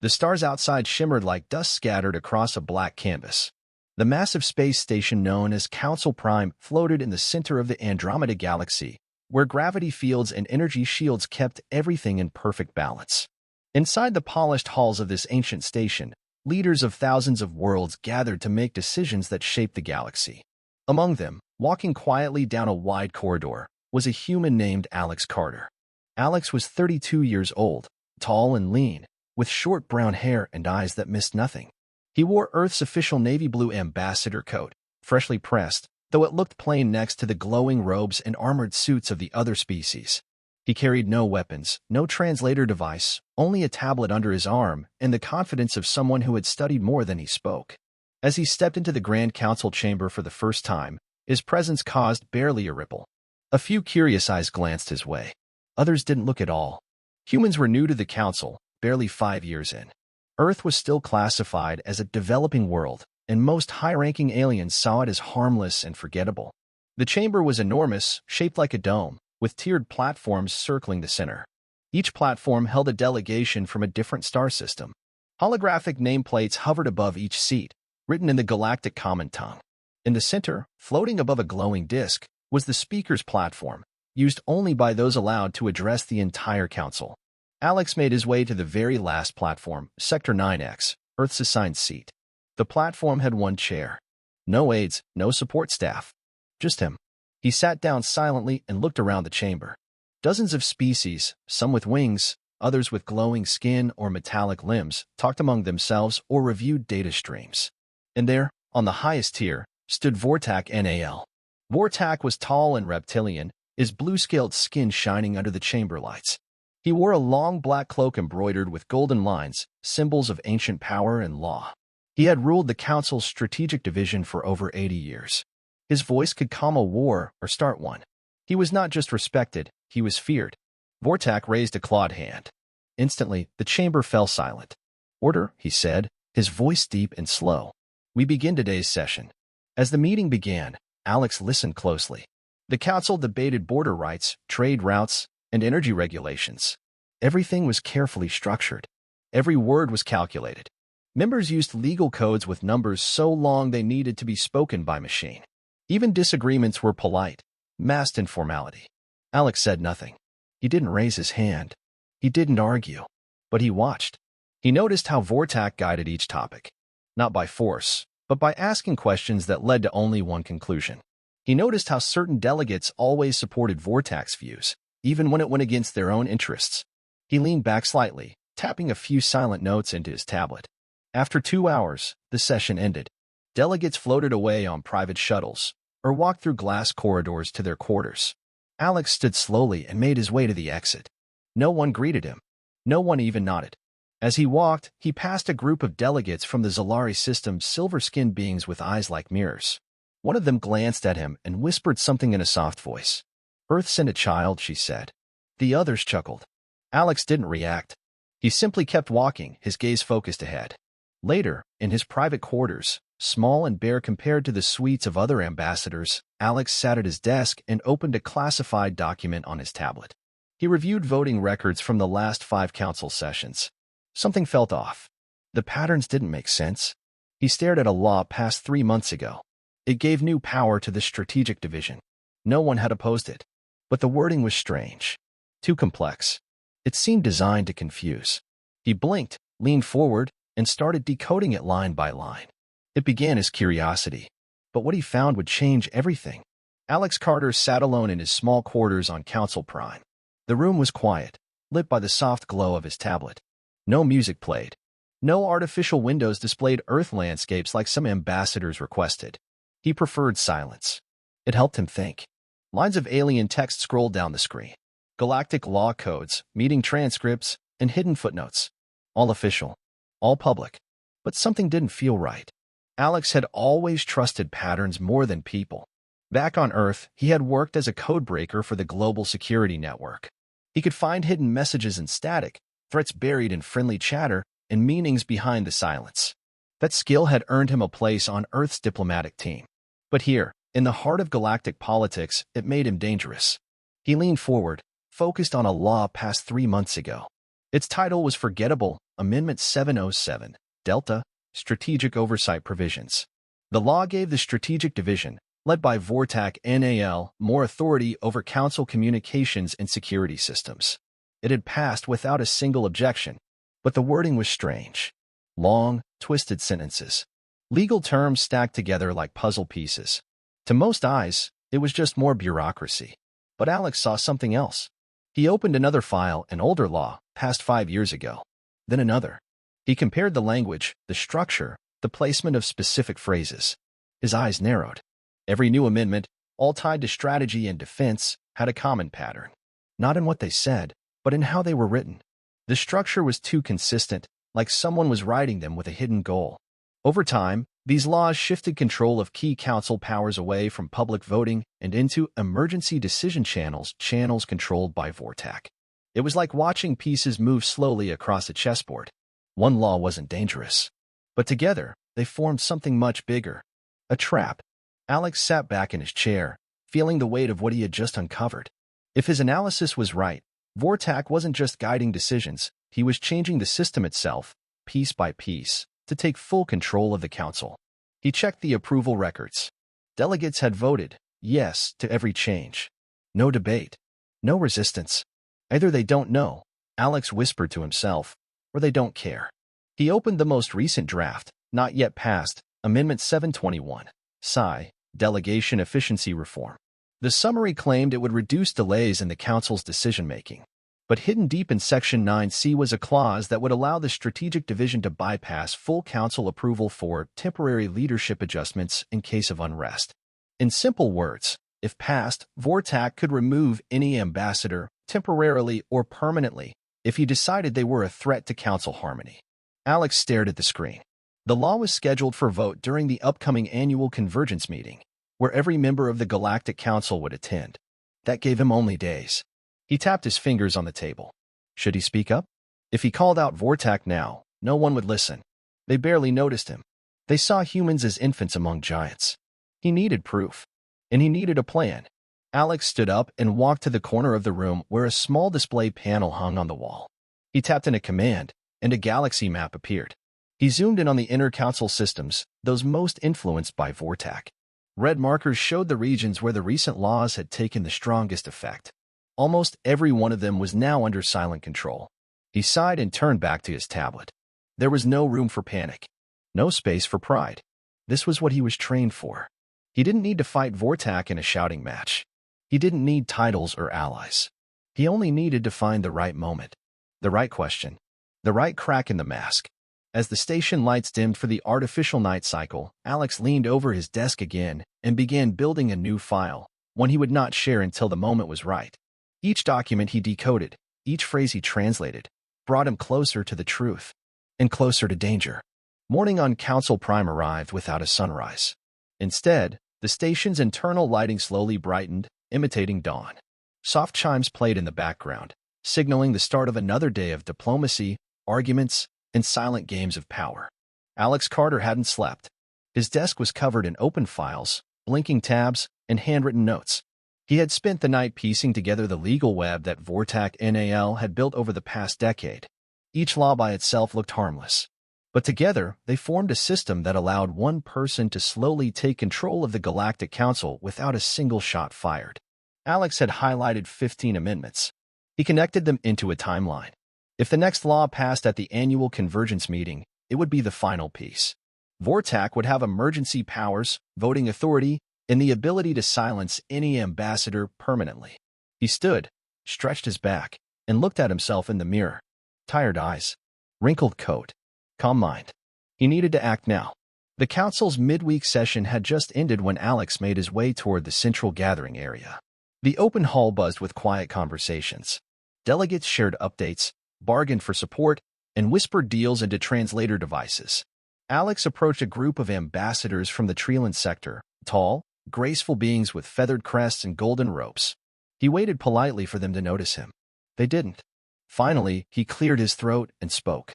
The stars outside shimmered like dust scattered across a black canvas. The massive space station known as Council Prime floated in the center of the Andromeda Galaxy, where gravity fields and energy shields kept everything in perfect balance. Inside the polished halls of this ancient station, leaders of thousands of worlds gathered to make decisions that shaped the galaxy. Among them, walking quietly down a wide corridor, was a human named Alex Carter. Alex was 32 years old, tall and lean, with short brown hair and eyes that missed nothing. He wore Earth's official navy blue ambassador coat, freshly pressed, though it looked plain next to the glowing robes and armored suits of the other species. He carried no weapons, no translator device, only a tablet under his arm and the confidence of someone who had studied more than he spoke. As he stepped into the Grand Council chamber for the first time, his presence caused barely a ripple. A few curious eyes glanced his way. Others didn't look at all. Humans were new to the Council, barely 5 years in. Earth was still classified as a developing world, and most high-ranking aliens saw it as harmless and forgettable. The chamber was enormous, shaped like a dome, with tiered platforms circling the center. Each platform held a delegation from a different star system. Holographic nameplates hovered above each seat, written in the galactic common tongue. In the center, floating above a glowing disk, was the speaker's platform, used only by those allowed to address the entire council. Alex made his way to the very last platform, Sector 9X, Earth's assigned seat. The platform had one chair. No aides, no support staff. Just him. He sat down silently and looked around the chamber. Dozens of species, some with wings, others with glowing skin or metallic limbs, talked among themselves or reviewed data streams. And there, on the highest tier, stood Vortak NAL. Vortak was tall and reptilian, his blue-scaled skin shining under the chamber lights. He wore a long black cloak embroidered with golden lines, symbols of ancient power and law. He had ruled the Council's strategic division for over 80 years. His voice could calm a war or start one. He was not just respected, he was feared. Vortak raised a clawed hand. Instantly, the chamber fell silent. "Order," he said, his voice deep and slow. "We begin today's session." As the meeting began, Alex listened closely. The Council debated border rights, trade routes, and energy regulations. Everything was carefully structured. Every word was calculated. Members used legal codes with numbers so long they needed to be spoken by machine. Even disagreements were polite, masked in formality. Alex said nothing. He didn't raise his hand. He didn't argue. But he watched. He noticed how Vortak guided each topic. Not by force, but by asking questions that led to only one conclusion. He noticed how certain delegates always supported Vortak's views, even when it went against their own interests. He leaned back slightly, tapping a few silent notes into his tablet. After 2 hours, the session ended. Delegates floated away on private shuttles, or walked through glass corridors to their quarters. Alex stood slowly and made his way to the exit. No one greeted him. No one even nodded. As he walked, he passed a group of delegates from the Zalari system's silver-skinned beings with eyes like mirrors. One of them glanced at him and whispered something in a soft voice. "Earth sent a child," she said. The others chuckled. Alex didn't react. He simply kept walking, his gaze focused ahead. Later, in his private quarters, small and bare compared to the suites of other ambassadors, Alex sat at his desk and opened a classified document on his tablet. He reviewed voting records from the last 5 council sessions. Something felt off. The patterns didn't make sense. He stared at a law passed 3 months ago. It gave new power to the strategic division. No one had opposed it. But the wording was strange. Too complex. It seemed designed to confuse. He blinked, leaned forward, and started decoding it line by line. It began as curiosity, but what he found would change everything. Alex Carter sat alone in his small quarters on Council Prime. The room was quiet, lit by the soft glow of his tablet. No music played. No artificial windows displayed Earth landscapes like some ambassadors requested. He preferred silence. It helped him think. Lines of alien text scrolled down the screen. Galactic law codes, meeting transcripts, and hidden footnotes. All official. All public. But something didn't feel right. Alex had always trusted patterns more than people. Back on Earth, he had worked as a codebreaker for the Global Security Network. He could find hidden messages in static, threats buried in friendly chatter, and meanings behind the silence. That skill had earned him a place on Earth's diplomatic team. But here, in the heart of galactic politics, it made him dangerous. He leaned forward, focused on a law passed 3 months ago. Its title was forgettable, Amendment 707, Delta, Strategic Oversight Provisions. The law gave the Strategic Division, led by Vortak NAL, more authority over Council communications and security systems. It had passed without a single objection, but the wording was strange. Long, twisted sentences. Legal terms stacked together like puzzle pieces. To most eyes, it was just more bureaucracy. But Alex saw something else. He opened another file, an older law, passed 5 years ago. Then another. He compared the language, the structure, the placement of specific phrases. His eyes narrowed. Every new amendment, all tied to strategy and defense, had a common pattern. Not in what they said, but in how they were written. The structure was too consistent, like someone was writing them with a hidden goal. Over time, these laws shifted control of key council powers away from public voting and into emergency decision channels controlled by Vortak. It was like watching pieces move slowly across a chessboard. One law wasn't dangerous, but together, they formed something much bigger. A trap. Alex sat back in his chair, feeling the weight of what he had just uncovered. If his analysis was right, Vortak wasn't just guiding decisions, he was changing the system itself, piece by piece, to take full control of the council. He checked the approval records. Delegates had voted yes to every change. No debate. No resistance. Either they don't know, Alex whispered to himself, or they don't care. He opened the most recent draft, not yet passed, Amendment 721, Sci, Delegation Efficiency Reform. The summary claimed it would reduce delays in the council's decision-making. But hidden deep in Section 9C was a clause that would allow the Strategic Division to bypass full council approval for temporary leadership adjustments in case of unrest. In simple words, if passed, Vortak could remove any ambassador, temporarily or permanently, if he decided they were a threat to council harmony. Alex stared at the screen. The law was scheduled for vote during the upcoming annual convergence meeting, where every member of the Galactic Council would attend. That gave him only days. He tapped his fingers on the table. Should he speak up? If he called out Vortak now, no one would listen. They barely noticed him. They saw humans as infants among giants. He needed proof. And he needed a plan. Alex stood up and walked to the corner of the room where a small display panel hung on the wall. He tapped in a command, and a galaxy map appeared. He zoomed in on the inner council systems, those most influenced by Vortak. Red markers showed the regions where the recent laws had taken the strongest effect. Almost every one of them was now under silent control. He sighed and turned back to his tablet. There was no room for panic. No space for pride. This was what he was trained for. He didn't need to fight Vortak in a shouting match. He didn't need titles or allies. He only needed to find the right moment, the right question, the right crack in the mask. As the station lights dimmed for the artificial night cycle, Alex leaned over his desk again and began building a new file, one he would not share until the moment was right. Each document he decoded, each phrase he translated, brought him closer to the truth and closer to danger. Morning on Council Prime arrived without a sunrise. Instead, the station's internal lighting slowly brightened, imitating dawn. Soft chimes played in the background, signaling the start of another day of diplomacy, arguments, and silent games of power. Alex Carter hadn't slept. His desk was covered in open files, blinking tabs, and handwritten notes. He had spent the night piecing together the legal web that Vortak NAL had built over the past decade. Each law by itself looked harmless. But together, they formed a system that allowed one person to slowly take control of the Galactic Council without a single shot fired. Alex had highlighted 15 amendments. He connected them into a timeline. If the next law passed at the annual convergence meeting, it would be the final piece. Vortak would have emergency powers, voting authority, and the ability to silence any ambassador permanently. He stood, stretched his back, and looked at himself in the mirror. Tired eyes, wrinkled coat, calm mind. He needed to act now. The council's midweek session had just ended when Alex made his way toward the central gathering area. The open hall buzzed with quiet conversations. Delegates shared updates, bargained for support, and whispered deals into translator devices. Alex approached a group of ambassadors from the Treeland sector, tall, graceful beings with feathered crests and golden ropes. He waited politely for them to notice him. They didn't. Finally, he cleared his throat and spoke.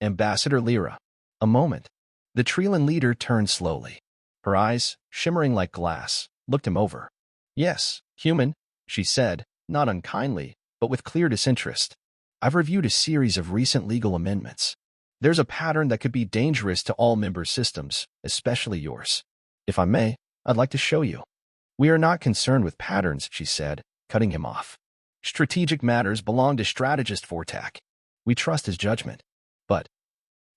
Ambassador Lyra. A moment. The Treeland leader turned slowly. Her eyes, shimmering like glass, looked him over. Yes, human, she said, not unkindly, but with clear disinterest. I've reviewed a series of recent legal amendments. There's a pattern that could be dangerous to all member systems, especially yours. If I may, I'd like to show you. We are not concerned with patterns, she said, cutting him off. Strategic matters belong to strategist Vortak. We trust his judgment. But,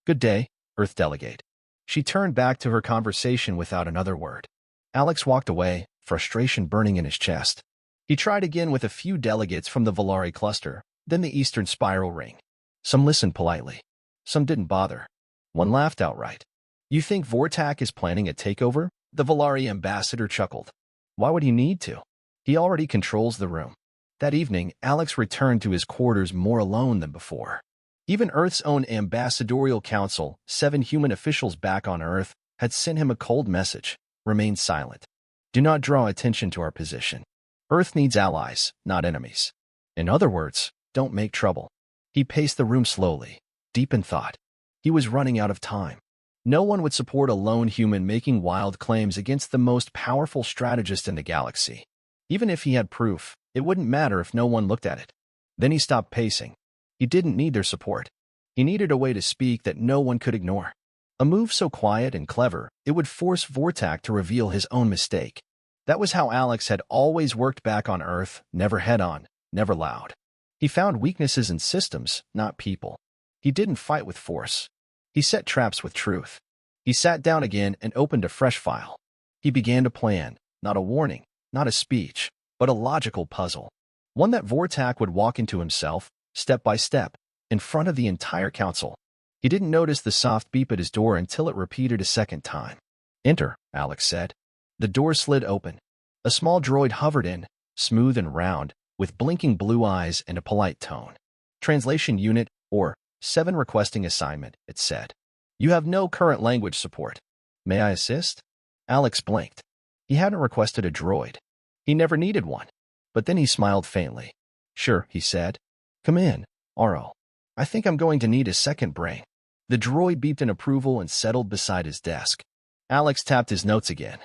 good day, Earth Delegate. She turned back to her conversation without another word. Alex walked away, frustration burning in his chest. He tried again with a few delegates from the Volari cluster, then the Eastern Spiral Ring. Some listened politely. Some didn't bother. One laughed outright. You think Vortak is planning a takeover? The Volari ambassador chuckled. Why would he need to? He already controls the room. That evening, Alex returned to his quarters more alone than before. Even Earth's own ambassadorial council, 7 human officials back on Earth, had sent him a cold message. Remain silent. Do not draw attention to our position. Earth needs allies, not enemies. In other words, don't make trouble. He paced the room slowly, deep in thought. He was running out of time. No one would support a lone human making wild claims against the most powerful strategist in the galaxy. Even if he had proof, it wouldn't matter if no one looked at it. Then he stopped pacing. He didn't need their support. He needed a way to speak that no one could ignore. A move so quiet and clever, it would force Vortak to reveal his own mistake. That was how Alex had always worked back on Earth, never head-on, never loud. He found weaknesses in systems, not people. He didn't fight with force. He set traps with truth. He sat down again and opened a fresh file. He began to plan, not a warning, not a speech, but a logical puzzle. One that Vortak would walk into himself, step by step, in front of the entire council. He didn't notice the soft beep at his door until it repeated a second time. Enter, Alex said. The door slid open. A small droid hovered in, smooth and round, with blinking blue eyes and a polite tone. Translation Unit, or 7 requesting assignment, it said. You have no current language support. May I assist? Alex blinked. He hadn't requested a droid. He never needed one. But then he smiled faintly. Sure, he said. Come in, Aro. I think I'm going to need a second brain. The droid beeped in approval and settled beside his desk. Alex tapped his notes again.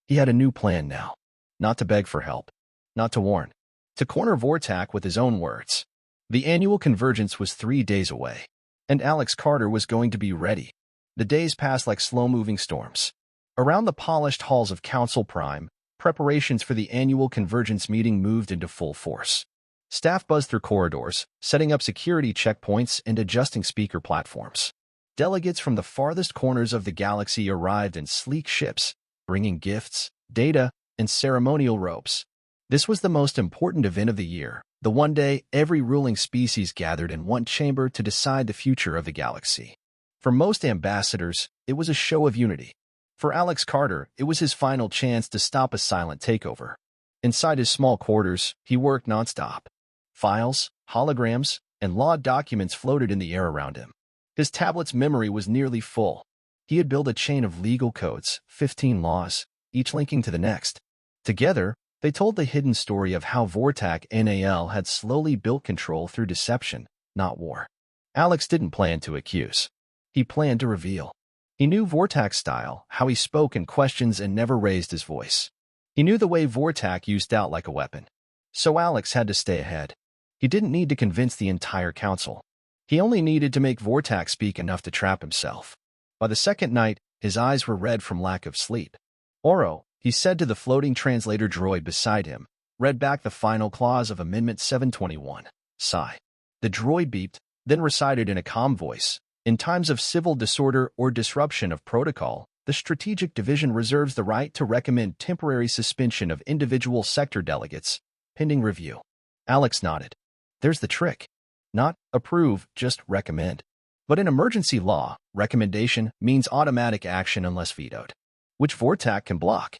He had a new plan now. Not to beg for help. Not to warn. To corner Vortak with his own words. The annual convergence was 3 days away. And Alex Carter was going to be ready. The days passed like slow-moving storms. Around the polished halls of Council Prime, preparations for the annual convergence meeting moved into full force. Staff buzzed through corridors, setting up security checkpoints and adjusting speaker platforms. Delegates from the farthest corners of the galaxy arrived in sleek ships, bringing gifts, data, and ceremonial robes. This was the most important event of the year, the one day every ruling species gathered in one chamber to decide the future of the galaxy. For most ambassadors, it was a show of unity. For Alex Carter, it was his final chance to stop a silent takeover. Inside his small quarters, he worked nonstop. Files, holograms, and law documents floated in the air around him. His tablet's memory was nearly full. He had built a chain of legal codes, 15 laws, each linking to the next. Together, they told the hidden story of how Vortak NAL had slowly built control through deception, not war. Alex didn't plan to accuse. He planned to reveal. He knew Vortak's style, how he spoke in questions and never raised his voice. He knew the way Vortak used doubt like a weapon. So Alex had to stay ahead. He didn't need to convince the entire council. He only needed to make Vortak speak enough to trap himself. By the second night, his eyes were red from lack of sleep. Oro, he said to the floating translator droid beside him, read back the final clause of Amendment 721. Sigh. The droid beeped, then recited in a calm voice, in times of civil disorder or disruption of protocol, the Strategic Division reserves the right to recommend temporary suspension of individual sector delegates, pending review. Alex nodded. There's the trick. Not approve, just recommend. But in emergency law, recommendation means automatic action unless vetoed, which Vortak can block.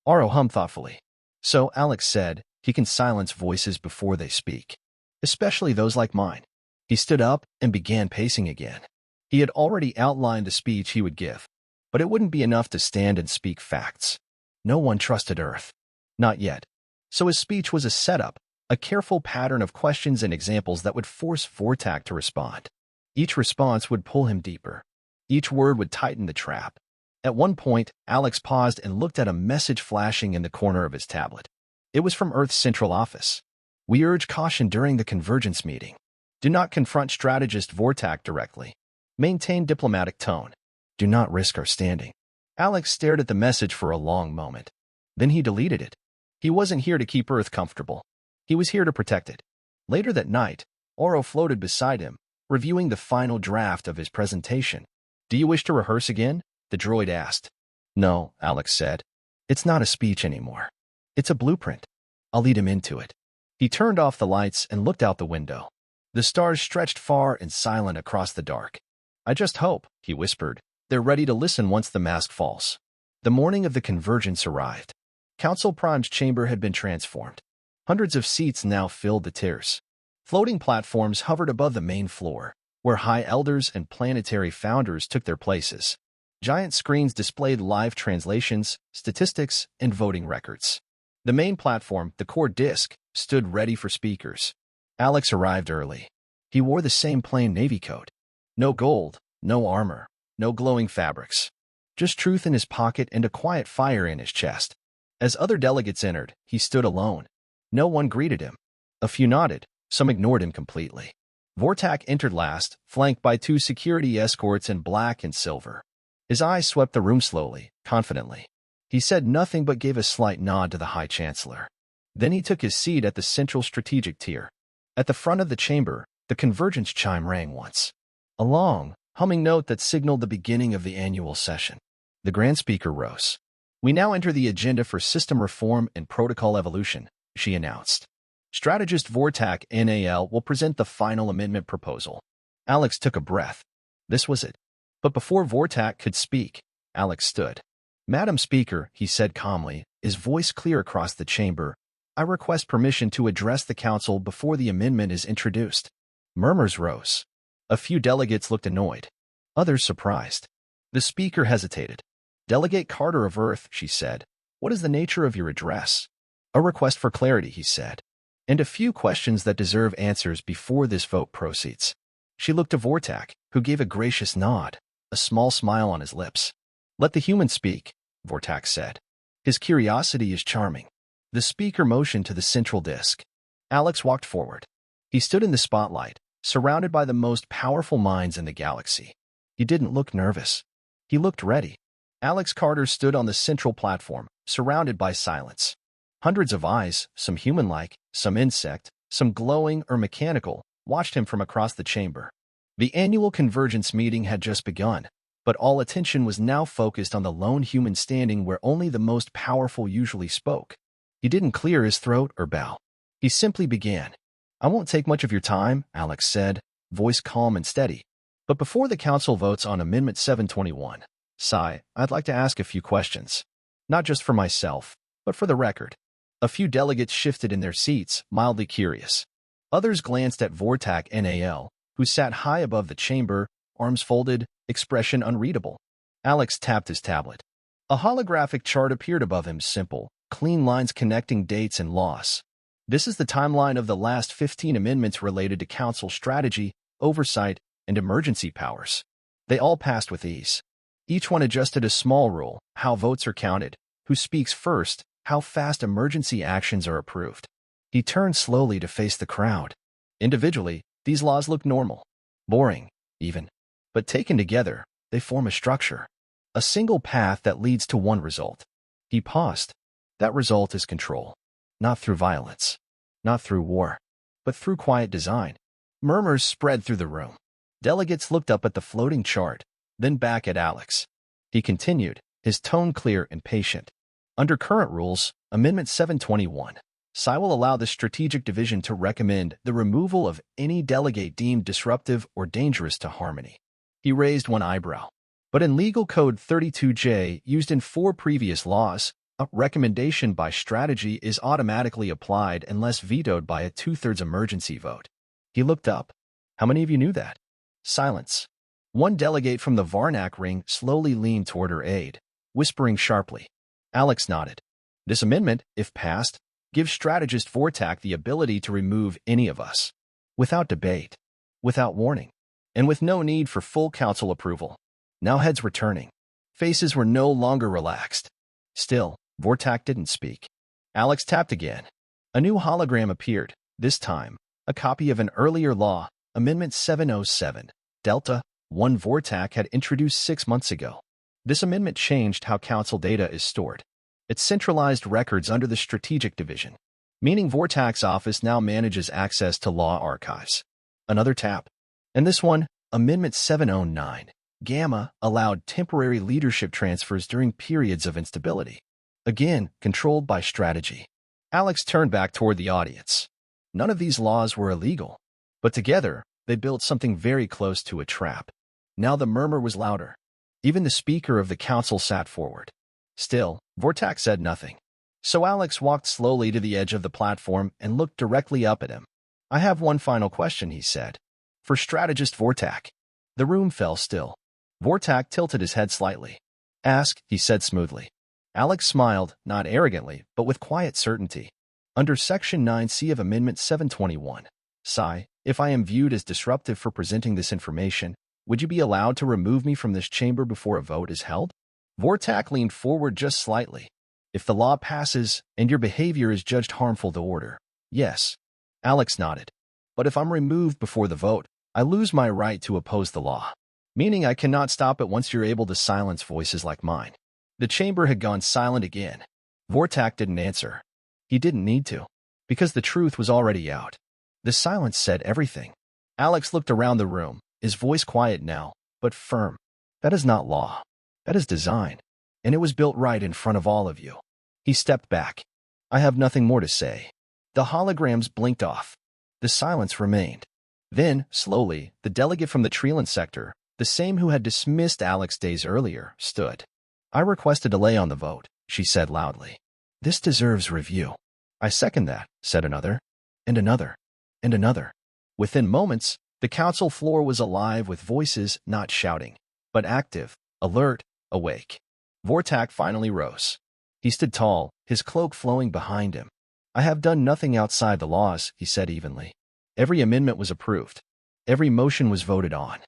Aro hummed thoughtfully. So, Alex said, he can silence voices before they speak, especially those like mine. He stood up and began pacing again. He had already outlined the speech he would give, but it wouldn't be enough to stand and speak facts. No one trusted Earth. Not yet. So his speech was a setup, a careful pattern of questions and examples that would force Vortak to respond. Each response would pull him deeper. Each word would tighten the trap. At one point, Alex paused and looked at a message flashing in the corner of his tablet. It was from Earth's central office. We urge caution during the convergence meeting. Do not confront strategist Vortak directly. Maintain diplomatic tone. Do not risk our standing. Alex stared at the message for a long moment. Then he deleted it. He wasn't here to keep Earth comfortable. He was here to protect it. Later that night, Oro floated beside him, reviewing the final draft of his presentation. Do you wish to rehearse again? The droid asked. No, Alex said. It's not a speech anymore. It's a blueprint. I'll lead him into it. He turned off the lights and looked out the window. The stars stretched far and silent across the dark. I just hope, he whispered, they're ready to listen once the mask falls. The morning of the convergence arrived. Council Prime's chamber had been transformed. Hundreds of seats now filled the tiers. Floating platforms hovered above the main floor, where high elders and planetary founders took their places. Giant screens displayed live translations, statistics, and voting records. The main platform, the core disc, stood ready for speakers. Alex arrived early. He wore the same plain navy coat. No gold, no armor, no glowing fabrics. Just truth in his pocket and a quiet fire in his chest. As other delegates entered, he stood alone. No one greeted him. A few nodded, some ignored him completely. Vortak entered last, flanked by 2 security escorts in black and silver. His eyes swept the room slowly, confidently. He said nothing but gave a slight nod to the High Chancellor. Then he took his seat at the central strategic tier. At the front of the chamber, the convergence chime rang once. A long, humming note that signaled the beginning of the annual session. The Grand Speaker rose. We now enter the agenda for system reform and protocol evolution, she announced. Strategist Vortak NAL will present the final amendment proposal. Alex took a breath. This was it. But before Vortak could speak, Alex stood. Madam Speaker, he said calmly, his voice clear across the chamber, I request permission to address the council before the amendment is introduced. Murmurs rose. A few delegates looked annoyed. Others surprised. The speaker hesitated. Delegate Carter of Earth, she said. What is the nature of your address? A request for clarity, he said. And a few questions that deserve answers before this vote proceeds. She looked to Vortak, who gave a gracious nod, a small smile on his lips. Let the human speak, Vortak said. His curiosity is charming. The speaker motioned to the central disc. Alex walked forward. He stood in the spotlight, surrounded by the most powerful minds in the galaxy. He didn't look nervous. He looked ready. Alex Carter stood on the central platform, surrounded by silence. Hundreds of eyes, some human-like, some insect, some glowing or mechanical, watched him from across the chamber. The annual convergence meeting had just begun, but all attention was now focused on the lone human standing where only the most powerful usually spoke. He didn't clear his throat or bow. He simply began. I won't take much of your time, Alex said, voice calm and steady. But before the council votes on Amendment 721, I'd like to ask a few questions. Not just for myself, but for the record. A few delegates shifted in their seats, mildly curious. Others glanced at Vortak NAL, who sat high above the chamber, arms folded, expression unreadable. Alex tapped his tablet. A holographic chart appeared above him, simple, clean lines connecting dates and laws. This is the timeline of the last 15 amendments related to council strategy, oversight, and emergency powers. They all passed with ease. Each one adjusted a small rule, how votes are counted, who speaks first, how fast emergency actions are approved. He turned slowly to face the crowd. Individually, these laws look normal, boring, even. But taken together, they form a structure. A single path that leads to one result. He paused. That result is control. Not through violence. Not through war. But through quiet design. Murmurs spread through the room. Delegates looked up at the floating chart, then back at Alex. He continued, his tone clear and patient. Under current rules, Amendment 721, Sci will allow the Strategic Division to recommend the removal of any delegate deemed disruptive or dangerous to harmony. He raised one eyebrow. But in Legal Code 32J, used in 4 previous laws, a recommendation by strategy is automatically applied unless vetoed by a 2/3 emergency vote. He looked up. How many of you knew that? Silence. One delegate from the Varnak ring slowly leaned toward her aide, whispering sharply. Alex nodded. This amendment, if passed, gives strategist Vortak the ability to remove any of us. Without debate. Without warning. And with no need for full council approval. Now heads were turning. Faces were no longer relaxed. Still, Vortak didn't speak. Alex tapped again. A new hologram appeared, this time, a copy of an earlier law, Amendment 707, Delta, one Vortak had introduced 6 months ago. This amendment changed how Council data is stored. It centralized records under the Strategic Division, meaning Vortak's office now manages access to law archives. Another tap. And this one, Amendment 709, Gamma, allowed temporary leadership transfers during periods of instability. Again, controlled by strategy. Alex turned back toward the audience. None of these laws were illegal, but together, they built something very close to a trap. Now the murmur was louder. Even the Speaker of the Council sat forward. Still, Vortak said nothing. So Alex walked slowly to the edge of the platform and looked directly up at him. I have one final question, he said. For strategist Vortak. The room fell still. Vortak tilted his head slightly. Ask, he said smoothly. Alex smiled, not arrogantly, but with quiet certainty. Under Section 9C of Amendment 721, Sci, if I am viewed as disruptive for presenting this information, would you be allowed to remove me from this chamber before a vote is held? Vortak leaned forward just slightly. If the law passes and your behavior is judged harmful to order, yes. Alex nodded. But if I'm removed before the vote, I lose my right to oppose the law. Meaning I cannot stop it once you're able to silence voices like mine. The chamber had gone silent again. Vortak didn't answer. He didn't need to, because the truth was already out. The silence said everything. Alex looked around the room, his voice quiet now, but firm. That is not law. That is design. And it was built right in front of all of you. He stepped back. I have nothing more to say. The holograms blinked off. The silence remained. Then, slowly, the delegate from the Treeland sector, the same who had dismissed Alex days earlier, stood. I request a delay on the vote, she said loudly. This deserves review. I second that, said another, and another, and another. Within moments, the council floor was alive with voices not shouting, but active, alert, awake. Vortak finally rose. He stood tall, his cloak flowing behind him. I have done nothing outside the laws, he said evenly. Every amendment was approved. Every motion was voted on.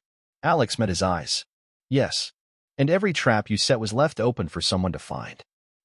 Alex met his eyes. Yes. And every trap you set was left open for someone to find.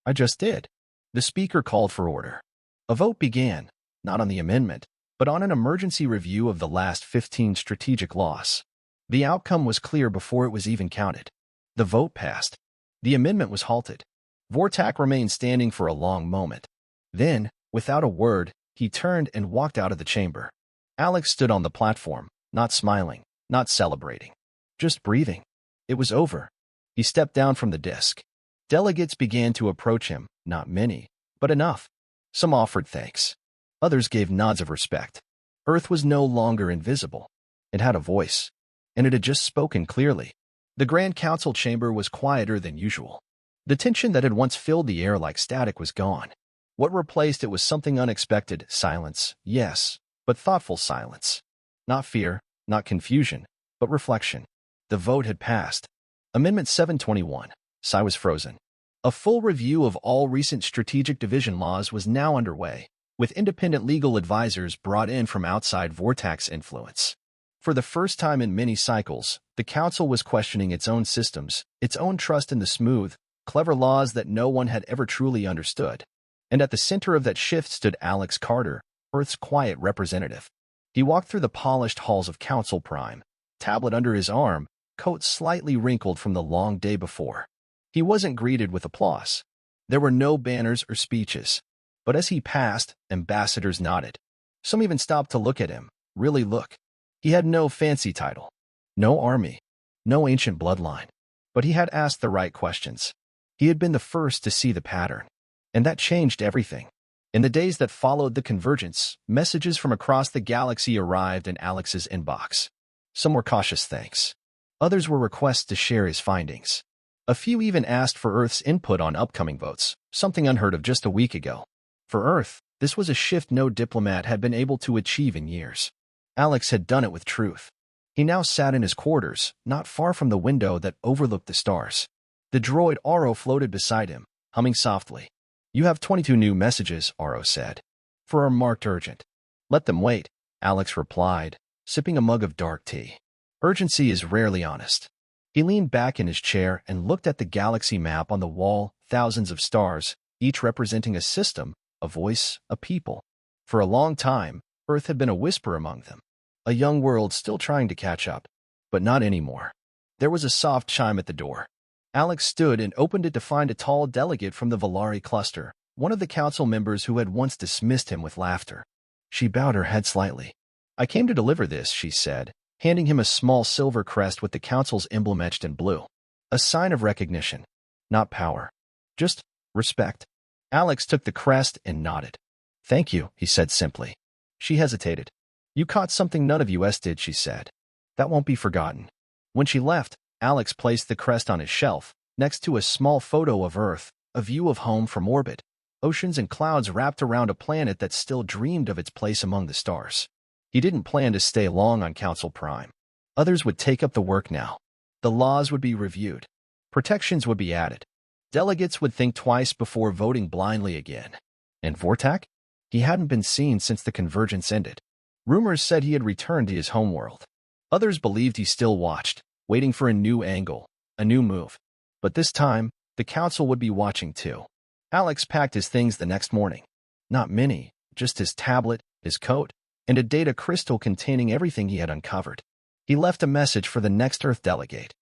I just did. The speaker called for order. A vote began, not on the amendment, but on an emergency review of the last 15 strategic laws. The outcome was clear before it was even counted. The vote passed. The amendment was halted. Vortak remained standing for a long moment. Then, without a word, he turned and walked out of the chamber. Alex stood on the platform, not smiling, not celebrating, just breathing. It was over. He stepped down from the disc. Delegates began to approach him, not many, but enough. Some offered thanks. Others gave nods of respect. Earth was no longer invisible. It had a voice, and it had just spoken clearly. The Grand Council chamber was quieter than usual. The tension that had once filled the air like static was gone. What replaced it was something unexpected, silence, yes, but thoughtful silence. Not fear, not confusion, but reflection. The vote had passed. Amendment 721, Sci was frozen. A full review of all recent strategic division laws was now underway, with independent legal advisors brought in from outside Vortak's influence. For the first time in many cycles, the Council was questioning its own systems, its own trust in the smooth, clever laws that no one had ever truly understood. And at the center of that shift stood Alex Carter, Earth's quiet representative. He walked through the polished halls of Council Prime, tablet under his arm, coat slightly wrinkled from the long day before. He wasn't greeted with applause. There were no banners or speeches. But as he passed, ambassadors nodded. Some even stopped to look at him, really look. He had no fancy title, no army, no ancient bloodline. But he had asked the right questions. He had been the first to see the pattern. And that changed everything. In the days that followed the convergence, messages from across the galaxy arrived in Alex's inbox. Some were cautious thanks. Others were requests to share his findings. A few even asked for Earth's input on upcoming votes, something unheard of just a week ago. For Earth, this was a shift no diplomat had been able to achieve in years. Alex had done it with truth. He now sat in his quarters, not far from the window that overlooked the stars. The droid Aro floated beside him, humming softly. You have 22 new messages, Aro said. For are marked urgent. Let them wait, Alex replied, sipping a mug of dark tea. Urgency is rarely honest. He leaned back in his chair and looked at the galaxy map on the wall, thousands of stars, each representing a system, a voice, a people. For a long time, Earth had been a whisper among them, a young world still trying to catch up. But not anymore. There was a soft chime at the door. Alex stood and opened it to find a tall delegate from the Valari cluster, one of the council members who had once dismissed him with laughter. She bowed her head slightly. "I came to deliver this," she said, handing him a small silver crest with the council's emblem etched in blue. A sign of recognition. Not power. Just respect. Alex took the crest and nodded. "Thank you," he said simply. She hesitated. "You caught something none of us did," she said. "That won't be forgotten." When she left, Alex placed the crest on his shelf, next to a small photo of Earth, a view of home from orbit. Oceans and clouds wrapped around a planet that still dreamed of its place among the stars. He didn't plan to stay long on Council Prime. Others would take up the work now. The laws would be reviewed. Protections would be added. Delegates would think twice before voting blindly again. And Vortak? He hadn't been seen since the convergence ended. Rumors said he had returned to his homeworld. Others believed he still watched, waiting for a new angle, a new move. But this time, the council would be watching too. Alex packed his things the next morning. Not many, just his tablet, his coat, and a data crystal containing everything he had uncovered. He left a message for the next Earth delegate.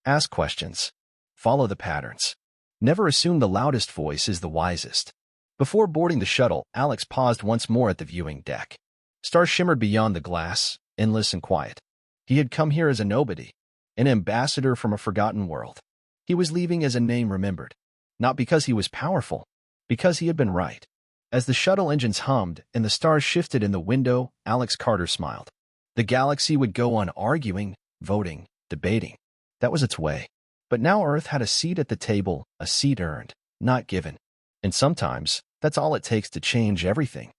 Ask questions. Follow the patterns. Never assume the loudest voice is the wisest. Before boarding the shuttle, Alex paused once more at the viewing deck. Stars shimmered beyond the glass, endless and quiet. He had come here as a nobody, an ambassador from a forgotten world. He was leaving as a name remembered. Not because he was powerful, because he had been right. As the shuttle engines hummed and the stars shifted in the window, Alex Carter smiled. The galaxy would go on arguing, voting, debating. That was its way. But now Earth had a seat at the table, a seat earned, not given. And sometimes, that's all it takes to change everything.